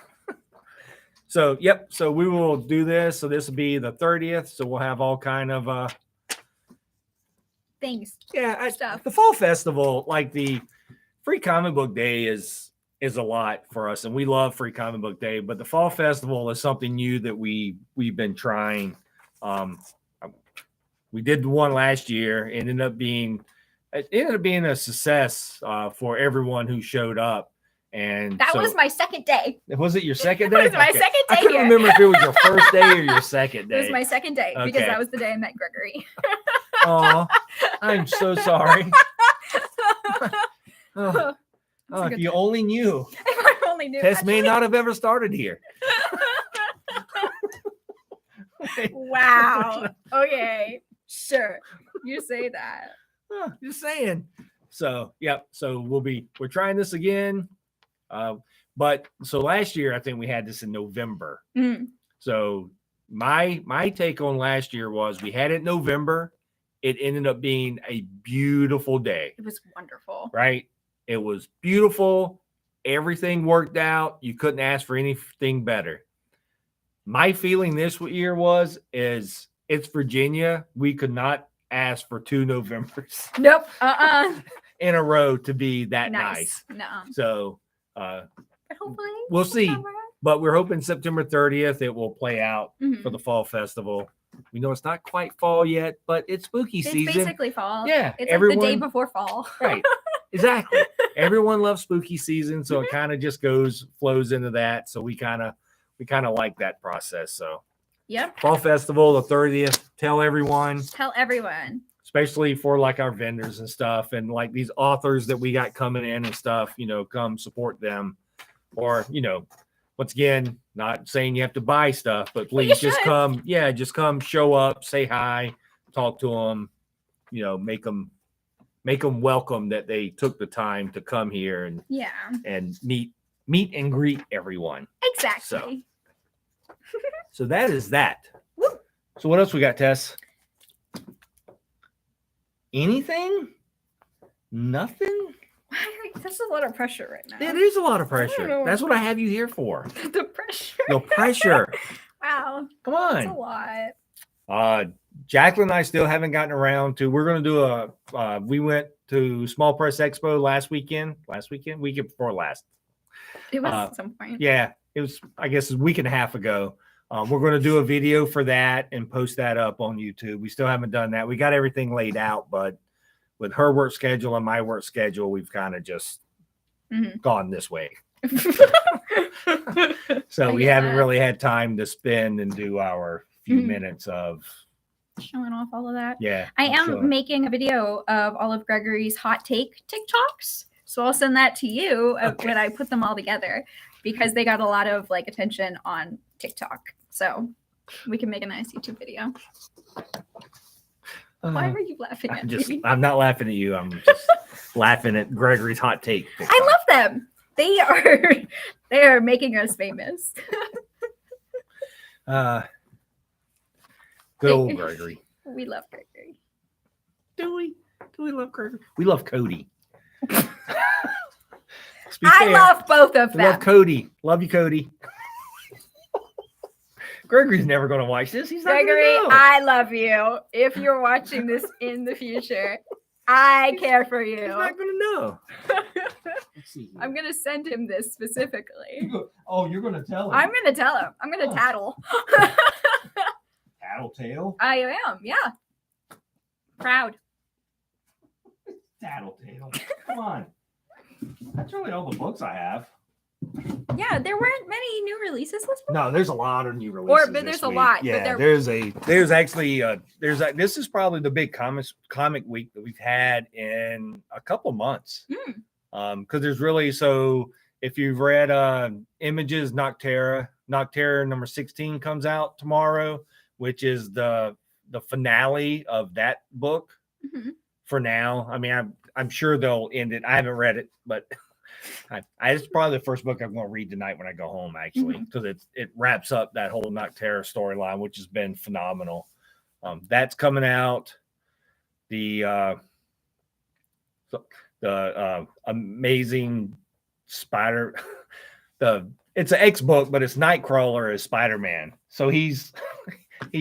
Speaker 1: So yep. So we will do this. So this will be the 30th. So we'll have all kind of
Speaker 2: Things.
Speaker 1: stuff. The fall festival, like the Free Comic Book Day is a lot for us, and we love Free Comic Book Day. But the fall festival is something new that we've been trying. We did the one last year. It ended up being a success for everyone who showed up. And
Speaker 2: That was my second day.
Speaker 1: Was it your second day?
Speaker 2: It was my second day
Speaker 1: I couldn't
Speaker 2: here.
Speaker 1: remember if it was your first day or your second day.
Speaker 2: It was my second day because
Speaker 1: Okay.
Speaker 2: that was the day I met Gregory.
Speaker 1: Oh, I'm so sorry. Oh,
Speaker 2: That's a
Speaker 1: if
Speaker 2: good
Speaker 1: you
Speaker 2: time.
Speaker 1: only knew.
Speaker 2: If I only knew.
Speaker 1: Tess may
Speaker 2: Actually-
Speaker 1: not have ever started here.
Speaker 2: Wow. Okay. Sure. You say that.
Speaker 1: Just saying. So, yep. So we're trying this again. But so last year, I think we had this in November.
Speaker 2: Mm.
Speaker 1: So my take on last year was we had it in November. It ended up being a beautiful day,
Speaker 2: It was wonderful.
Speaker 1: right? It was beautiful. Everything worked out. You couldn't ask for anything better. My feeling this year is it's Virginia. We could not ask for 2 Novembers
Speaker 2: Nope.
Speaker 1: in a row to be that nice.
Speaker 2: No.
Speaker 1: So
Speaker 2: But hopefully
Speaker 1: we'll see.
Speaker 2: summer.
Speaker 1: But we're hoping September 30th it will play out
Speaker 2: Mhm.
Speaker 1: for the fall festival. We know it's not quite fall yet, but it's spooky
Speaker 2: It's
Speaker 1: season.
Speaker 2: basically fall.
Speaker 1: Yeah,
Speaker 2: It's like the day
Speaker 1: everyone-
Speaker 2: before fall.
Speaker 1: Right. Exactly. Everyone loves spooky season, so it kind of just flows into that. So we kind of like that process. So
Speaker 2: Yep.
Speaker 1: fall festival, the 30th. Tell everyone,
Speaker 2: Tell everyone.
Speaker 1: especially for like our vendors and stuff, and like these authors that we got coming in and stuff. Come support them, or once again, not saying you have to buy stuff, but please just
Speaker 2: should.
Speaker 1: come. Yeah, just come, show up, say hi, talk to them. Make them welcome that they took the time to come here
Speaker 2: Yeah.
Speaker 1: and meet and greet everyone.
Speaker 2: Exactly.
Speaker 1: So that is that.
Speaker 2: Woo.
Speaker 1: So what else we got, Tess? Anything? Nothing?
Speaker 2: That's a lot of pressure right now.
Speaker 1: It is a lot of
Speaker 2: don't
Speaker 1: pressure.
Speaker 2: know.
Speaker 1: That's what I have you here for.
Speaker 2: The pressure.
Speaker 1: The pressure.
Speaker 2: Wow.
Speaker 1: Come
Speaker 2: That's a
Speaker 1: on.
Speaker 2: lot.
Speaker 1: Jacqueline and I still haven't gotten around to. We're going to do we went to Small Press Expo weekend before last.
Speaker 2: It was at some point.
Speaker 1: Yeah, it was, I guess, a week and a half ago. We're going to do a video for that and post that up on YouTube. We still haven't done that. We got everything laid out, but with her work schedule and my work schedule, we've kind of just gone this way. So
Speaker 2: I
Speaker 1: we
Speaker 2: get
Speaker 1: haven't
Speaker 2: that.
Speaker 1: really had time to spend and do our few minutes of,
Speaker 2: Showing off all of that.
Speaker 1: yeah.
Speaker 2: I am
Speaker 1: sure.
Speaker 2: making a video of all of Gregory's hot take TikToks. So I'll send that to you when I put them all together because they got a lot of attention on TikTok. So we can make a nice YouTube video. Why were you laughing at me?
Speaker 1: I'm not laughing at you. I'm just laughing at Gregory's hot take.
Speaker 2: I love them. They are making us famous.
Speaker 1: Good old Gregory.
Speaker 2: We love Gregory.
Speaker 1: Do we love Gregory? We love Cody.
Speaker 2: I love both of
Speaker 1: We
Speaker 2: them.
Speaker 1: love Cody. Love you, Cody. Gregory's never going to watch this. He's not
Speaker 2: Gregory,
Speaker 1: going to know.
Speaker 2: I love you. If you're watching this in the future, I care for
Speaker 1: He's
Speaker 2: you.
Speaker 1: not going to know. Let's see.
Speaker 2: I'm going to send him this specifically.
Speaker 3: Oh, you're gonna tell him.
Speaker 2: I'm going to tell him. I'm going to
Speaker 3: Oh.
Speaker 2: tattle.
Speaker 3: Tattletale.
Speaker 2: I am, yeah. Proud.
Speaker 3: Tattletale. Come on. That's really all the books I have.
Speaker 2: Yeah, there weren't many new releases this week.
Speaker 1: No, there's a lot of new releases.
Speaker 2: But
Speaker 1: this
Speaker 2: there's a
Speaker 1: week.
Speaker 2: lot, but
Speaker 1: Yeah,
Speaker 2: there-
Speaker 1: this is probably the big comic week that we've had in a couple months. Because there's really, so if you've read Images Noctera number 16 comes out tomorrow, which is the finale of that book. For now. I mean, I'm sure they'll end it. I haven't read it, but it's probably the first book I'm going to read tonight when I go home, actually, because it wraps up that whole Noctera storyline, which has been phenomenal. That's coming out. The amazing Spider. It's an X book, but it's Nightcrawler as Spider-Man. So he's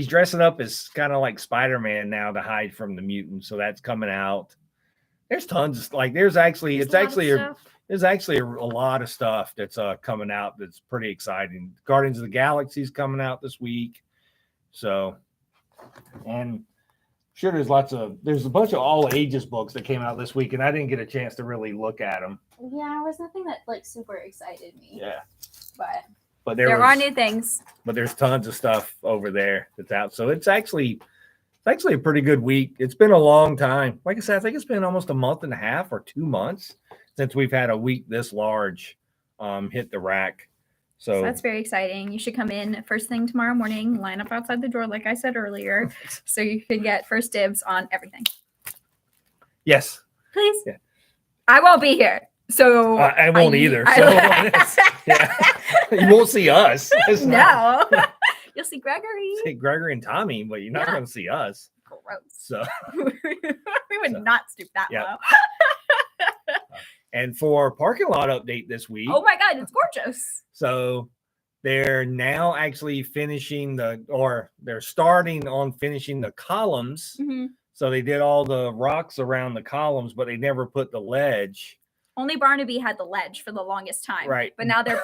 Speaker 1: dressing up as kind of like Spider-Man now to hide from the mutants. So that's coming out. There's tons of there's actually a lot of stuff that's coming out that's pretty exciting. Guardians of the Galaxy is coming out this week. So, and sure, there's a bunch of all ages books that came out this week, and I didn't get a chance to really look at them.
Speaker 2: Yeah, it was nothing that super excited me.
Speaker 1: Yeah.
Speaker 2: But there are new things.
Speaker 1: But there's tons of stuff over there that's out. So it's actually a pretty good week. It's been a long time. Like I said, I think it's been almost a month and a half or 2 months since we've had a week this large hit the rack. So
Speaker 2: that's very exciting. You should come in first thing tomorrow morning, line up outside the door, like I said earlier, so you can get first dibs on everything.
Speaker 1: Yes.
Speaker 2: Please.
Speaker 1: Yeah.
Speaker 2: I won't be here. So
Speaker 1: I won't either. Yeah. You won't see us.
Speaker 2: No. You'll see Gregory.
Speaker 1: See Gregory and Tommy, but you're not going to see us.
Speaker 2: Gross.
Speaker 1: So
Speaker 2: we would not stoop that low.
Speaker 1: And for parking lot update this week.
Speaker 2: Oh my God, it's gorgeous.
Speaker 1: So they're now actually they're starting on finishing the columns. So they did all the rocks around the columns, but they never put the ledge.
Speaker 2: Only Barnaby had the ledge for the longest time.
Speaker 1: Right.
Speaker 2: But now they're,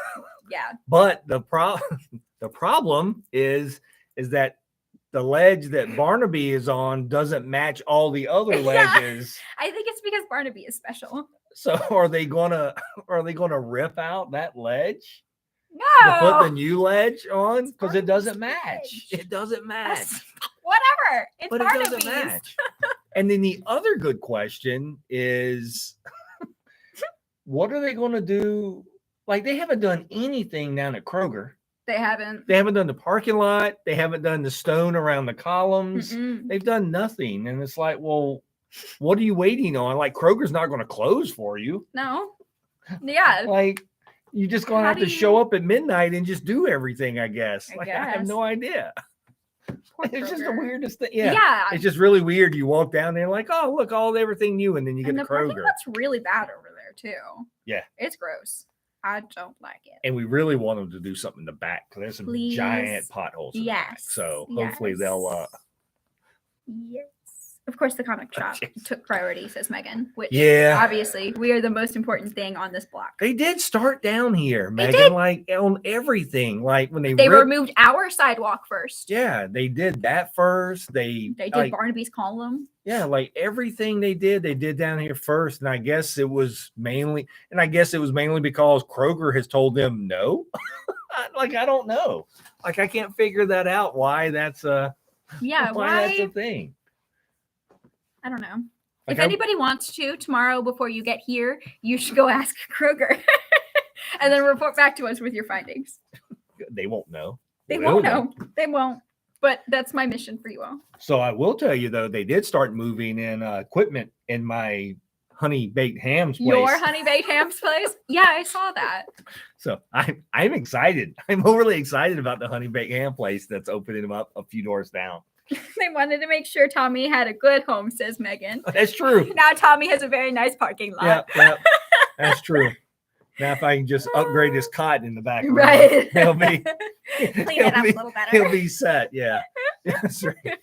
Speaker 1: But the problem is that the ledge that Barnaby is on doesn't match all the other ledges.
Speaker 2: I think it's because Barnaby is special.
Speaker 1: So are they gonna rip out that ledge?
Speaker 2: No.
Speaker 1: To put the new ledge on? Because it doesn't match. It doesn't match.
Speaker 2: Whatever. It's
Speaker 1: but
Speaker 2: Barnaby's.
Speaker 1: It doesn't match. And then the other good question is, what are they going to do? Like, they haven't done anything down at Kroger.
Speaker 2: They haven't.
Speaker 1: They haven't done the parking lot. They haven't done the stone around the columns. They've done nothing. And it's like, well, what are you waiting on? Like, Kroger's not going to close for you.
Speaker 2: No. Yeah.
Speaker 1: Like, you're just going to have to show up at midnight and just do everything, I guess. I have no idea. It's just the weirdest thing. Yeah. It's just really weird. You walk down there like, oh, look, everything new. And then you get to Kroger.
Speaker 2: That's really bad over there, too.
Speaker 1: Yeah.
Speaker 2: It's gross. I don't like it.
Speaker 1: And we really want them to do something in the back because there's some giant potholes in the back. So hopefully they'll.
Speaker 2: Yes. Of course, the comic shop took priority, says Megan, which obviously we are the most important thing on this block.
Speaker 1: They did start down here, Megan, like on everything. Like when they
Speaker 2: removed our sidewalk first.
Speaker 1: Yeah, they did that first. They
Speaker 2: did Barnaby's column.
Speaker 1: Yeah, like everything they did down here first. And I guess it was mainly because Kroger has told them no. I don't know. Like, I can't figure that out. Why that's why that's a thing.
Speaker 2: I don't know. If anybody wants to, tomorrow before you get here, you should go ask Kroger and then report back to us with your findings.
Speaker 1: They won't know.
Speaker 2: They won't know. They won't. But that's my mission for you all.
Speaker 1: So I will tell you, though, they did start moving in equipment in my Honey Baked Hams place.
Speaker 2: Your Honey Baked Hams place? Yeah, I saw that.
Speaker 1: So I'm excited. I'm overly excited about the Honey Baked Ham place that's opening up a few doors down.
Speaker 2: They wanted to make sure Tommy had a good home, says Megan.
Speaker 1: That's true.
Speaker 2: Now Tommy has a very nice parking lot.
Speaker 1: Yeah, that's true. Now if I can just upgrade his cot in the back,
Speaker 2: right?
Speaker 1: He'll be
Speaker 2: clean it up a little better.
Speaker 1: He'll be set. Yeah. That's right.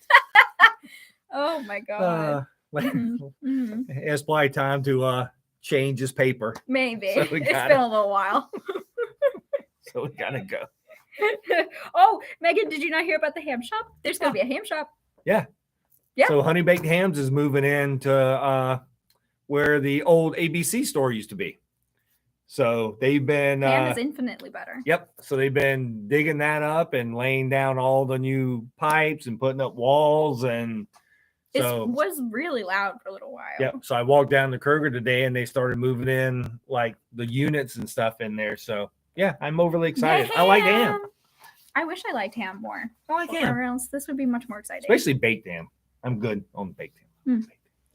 Speaker 2: Oh my God.
Speaker 1: It's probably time to change his paper.
Speaker 2: Maybe. So it's been a little while.
Speaker 1: So we gotta go.
Speaker 2: Oh, Megan, did you not hear about the ham shop? There's going to be a ham shop.
Speaker 1: Yeah. So Honey Baked Hams is moving into where the old ABC store used to be. So they've been
Speaker 2: Ham is infinitely better.
Speaker 1: Yep. So they've been digging that up and laying down all the new pipes and putting up walls. And so
Speaker 2: It was really loud for a little while.
Speaker 1: Yep. So I walked down to Kroger today and they started moving in like the units and stuff in there. So yeah, I'm overly excited. I like ham.
Speaker 2: I wish I liked ham more.
Speaker 1: I like ham.
Speaker 2: Or else this would be much more exciting.
Speaker 1: Especially baked ham. I'm good on baked ham.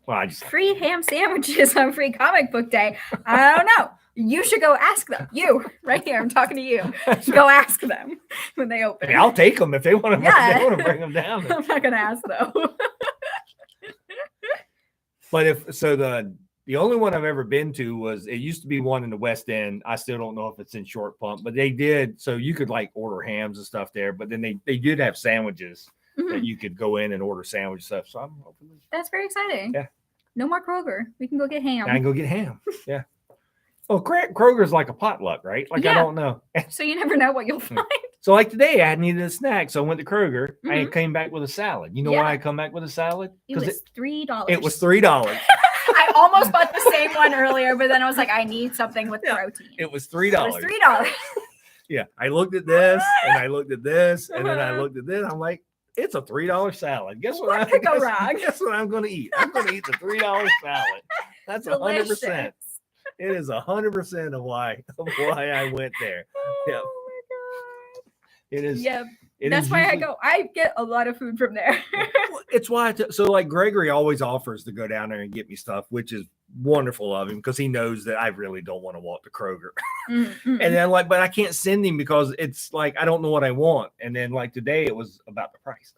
Speaker 1: Well, I just
Speaker 2: free ham sandwiches on Free Comic Book Day. I don't know. You should go ask them. You, right here, I'm talking to you. Go ask them when they open.
Speaker 1: I mean, I'll take them if they want to.
Speaker 2: Yeah.
Speaker 1: If they want to bring them down.
Speaker 2: I'm not gonna ask though.
Speaker 1: But the only one I've ever been to was, it used to be one in the West End. I still don't know if it's in Short Pump, but they did. So you could like order hams and stuff there, but then they did have sandwiches that you could go in and order sandwich stuff. So I'm hoping
Speaker 2: that's very exciting.
Speaker 1: Yeah.
Speaker 2: No more Kroger. We can go get ham.
Speaker 1: I can go get ham. Yeah. Oh, Kroger's like a potluck, right? Like, I don't know.
Speaker 2: So you never know what you'll find.
Speaker 1: So like today I needed a snack. So I went to Kroger. I came back with a salad. You know why I come back with a salad?
Speaker 2: It was $3.
Speaker 1: It was $3.
Speaker 2: I almost bought the same one earlier, but then I was like, I need something with protein.
Speaker 1: It was $3.
Speaker 2: It was $3.
Speaker 1: Yeah. I looked at this and I looked at this and then I looked at this. I'm like, it's a $3 salad. Guess what?
Speaker 2: What could go wrong?
Speaker 1: Guess what I'm going to eat? I'm going to eat the $3 salad. That's 100%. It is 100% of why I went there. Yeah.
Speaker 2: Oh my god.
Speaker 1: It is.
Speaker 2: Yep. That's why I go. I get a lot of food from there.
Speaker 1: It's why. So like Gregory always offers to go down there and get me stuff, which is wonderful of him because he knows that I really don't want to walk to Kroger. And then like, but I can't send him because it's like I don't know what I want. And then like today it was about the price.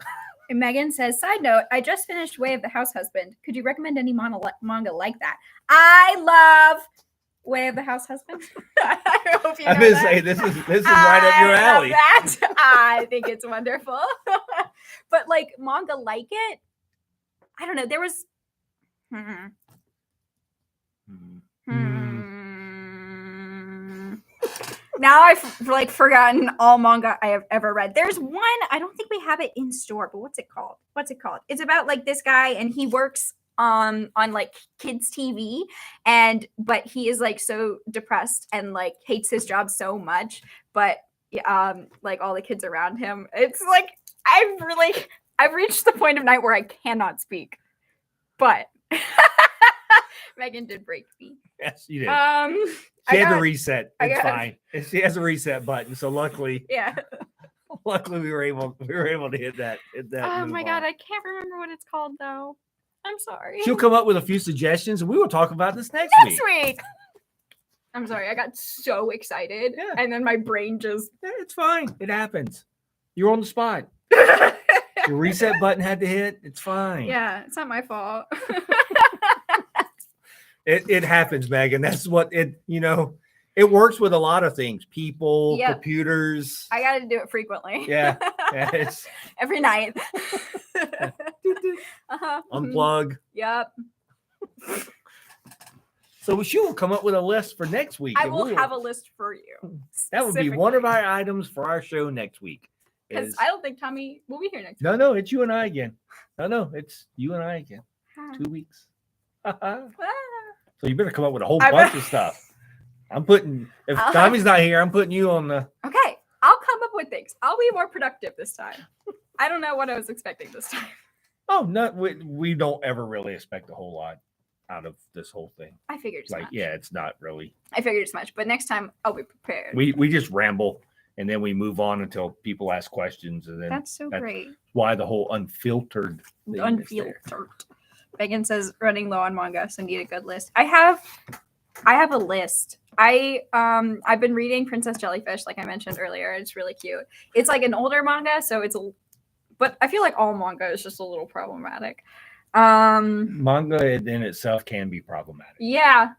Speaker 2: And Megan says, side note, I just finished Way of the House Husband. Could you recommend any manga like that? I love Way of the House Husband. I hope you know
Speaker 1: I'm gonna
Speaker 2: that.
Speaker 1: say this is right up your alley.
Speaker 2: That. I think it's wonderful. But like manga like it, I don't know. There was Now I've like forgotten all manga I have ever read. There's one, I don't think we have it in store, but what's it called? It's about like this guy and he works on like kids TV but he is like so depressed and like hates his job so much, but like all the kids around him, it's like I've reached the point of night where I cannot speak, but Megan did break me.
Speaker 1: Yes, you did. She had to reset. It's fine. She has a reset button, so luckily, luckily we were able to hit that.
Speaker 2: Oh my god, I can't remember what it's called though. I'm sorry.
Speaker 1: She'll come up with a few suggestions, and we will talk about this next week.
Speaker 2: I'm sorry, I got so excited, and then my brain just.
Speaker 1: It's fine. It happens. You're on the spot. Your reset button had to hit. It's fine.
Speaker 2: Yeah, it's not my fault.
Speaker 1: It happens, Megan. That's what it. It works with a lot of things. People, computers.
Speaker 2: I got to do it frequently.
Speaker 1: Yeah, it's
Speaker 2: every night.
Speaker 1: Unplug.
Speaker 2: Yep.
Speaker 1: So she will come up with a list for next week.
Speaker 2: I will have a list for you.
Speaker 1: That would be one of our items for our show next week.
Speaker 2: Because I don't think Tommy will be here next
Speaker 1: week. No, it's you and I again. No, it's you and I again. 2 weeks. So you better come up with a whole bunch of stuff. If Tommy's not here, I'm putting you on the.
Speaker 2: Okay, I'll come up with things. I'll be more productive this time. I don't know what I was expecting this time.
Speaker 1: Oh, no, we don't ever really expect a whole lot out of this whole thing.
Speaker 2: I figured as much.
Speaker 1: Yeah, it's not really.
Speaker 2: I figured as much, but next time I'll be prepared.
Speaker 1: We just ramble and then we move on until people ask questions, and then
Speaker 2: that's great.
Speaker 1: Why the whole unfiltered thing
Speaker 2: UnPHILtered. Megan says running low on manga, so need a good list. I have a list. I've been reading Princess Jellyfish, like I mentioned earlier. It's really cute. It's like an older manga, so but I feel like all manga is just a little problematic.
Speaker 1: Manga in itself can be problematic.
Speaker 2: Yeah.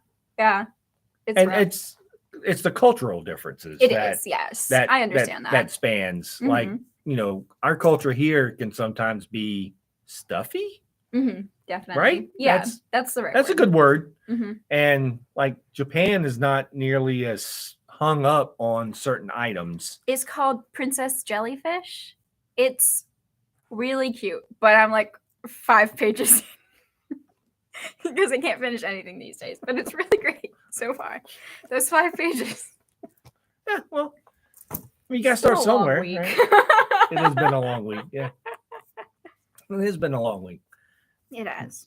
Speaker 1: It's the cultural differences.
Speaker 2: It is, yes. I understand
Speaker 1: that spans. Like, our culture here can sometimes be stuffy.
Speaker 2: Mm-hmm. Definitely.
Speaker 1: Right?
Speaker 2: Yeah, that's the right
Speaker 1: That's
Speaker 2: word.
Speaker 1: a good word.
Speaker 2: Mm-hmm.
Speaker 1: And like Japan is not nearly as hung up on certain items.
Speaker 2: It's called Princess Jellyfish. It's really cute, but I'm like 5 pages because I can't finish anything these days, but it's really great. so far. Those 5 pages.
Speaker 1: Yeah, well, you gotta start
Speaker 2: It's been a long
Speaker 1: somewhere.
Speaker 2: week.
Speaker 1: Right? It has been a long week. Yeah, it has been a long week.
Speaker 2: It has.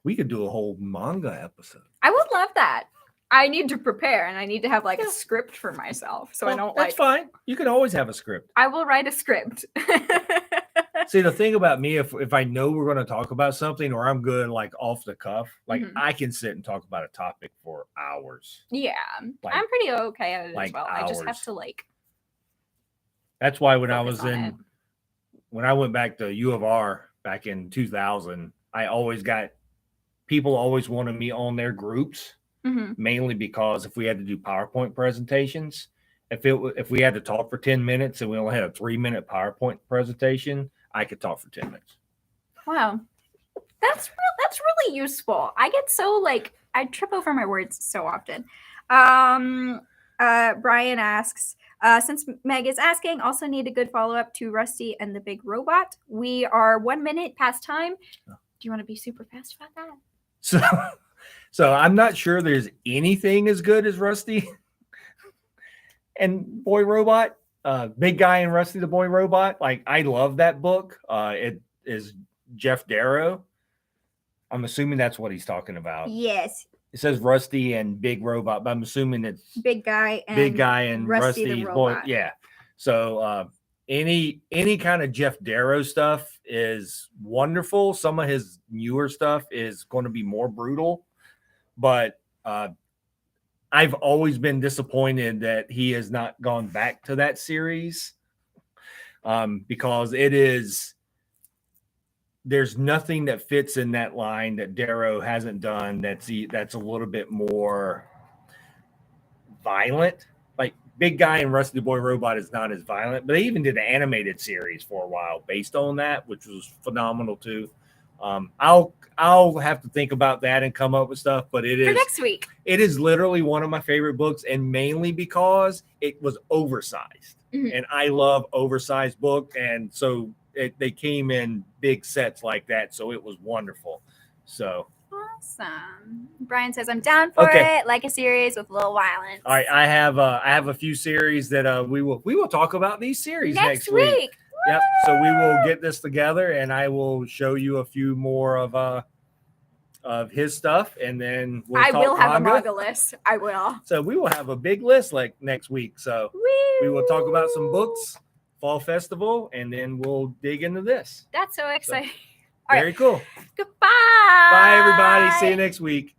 Speaker 1: We could do a whole manga episode.
Speaker 2: I would love that. I need to prepare, and I need to have like a script for myself, so I don't
Speaker 1: That's fine. You can always have a script.
Speaker 2: I will write a script.
Speaker 1: See, the thing about me, if I know we're going to talk about something, or I'm good like off the cuff, like
Speaker 2: Mhm.
Speaker 1: I can sit and talk about a topic for hours.
Speaker 2: Yeah,
Speaker 1: Like-
Speaker 2: I'm pretty okay at it
Speaker 1: like
Speaker 2: as well. I just have
Speaker 1: hours.
Speaker 2: to like.
Speaker 1: That's why when I
Speaker 2: focus
Speaker 1: was
Speaker 2: on
Speaker 1: in,
Speaker 2: it.
Speaker 1: when I went back to U of R back in 2000, I always got people always wanted me on their groups,
Speaker 2: Mhm.
Speaker 1: mainly because if we had to do PowerPoint presentations, if we had to talk for 10 minutes and we only had a 3-minute PowerPoint presentation, I could talk for 10 minutes.
Speaker 2: Wow, that's really useful. I get so like I trip over my words so often. Brian asks, since Meg is asking, also need a good follow up to Rusty and the Big Robot. We are 1 minute past time. Do you want to be super fast about that?
Speaker 1: So I'm not sure there's anything as good as Rusty and Boy Robot. Big Guy and Rusty the Boy Robot. Like, I love that book. It is Jeff Darrow. I'm assuming that's what he's talking about.
Speaker 2: Yes,
Speaker 1: It says Rusty and Big Robot, but I'm assuming it's
Speaker 2: Big Guy and
Speaker 1: Big Guy and
Speaker 2: Rusty the
Speaker 1: Rusty's Boy.
Speaker 2: Robot.
Speaker 1: Yeah. So any kind of Jeff Darrow stuff is wonderful. Some of his newer stuff is going to be more brutal, but I've always been disappointed that he has not gone back to that series, because there's nothing that fits in that line that Darrow hasn't done that's a little bit more violent. Like Big Guy and Rusty the Boy Robot is not as violent, but they even did an animated series for a while based on that, which was phenomenal too. I'll have to think about that and come up with stuff, but
Speaker 2: For next week.
Speaker 1: it is literally one of my favorite books, and mainly because it was oversized.
Speaker 2: Mhm.
Speaker 1: And I love oversized book, and so they came in big sets like that, so it was wonderful. So
Speaker 2: Awesome. Brian says I'm down for
Speaker 1: Okay.
Speaker 2: it, like a series with a little violence.
Speaker 1: all right, I have a few series that we will talk about these series
Speaker 2: next
Speaker 1: week.
Speaker 2: week.
Speaker 1: Yep. So we will get this together, and I will show you a few more of his stuff, and then we'll
Speaker 2: I
Speaker 1: talk
Speaker 2: will have
Speaker 1: manga.
Speaker 2: a manga list. I will.
Speaker 1: So we will have a big list like next week. So we will talk about some books, Fall Festival, and then we'll dig into this.
Speaker 2: That's so exciting. All right.
Speaker 1: Very cool.
Speaker 2: Goodbye.
Speaker 1: Bye, everybody. See you next week.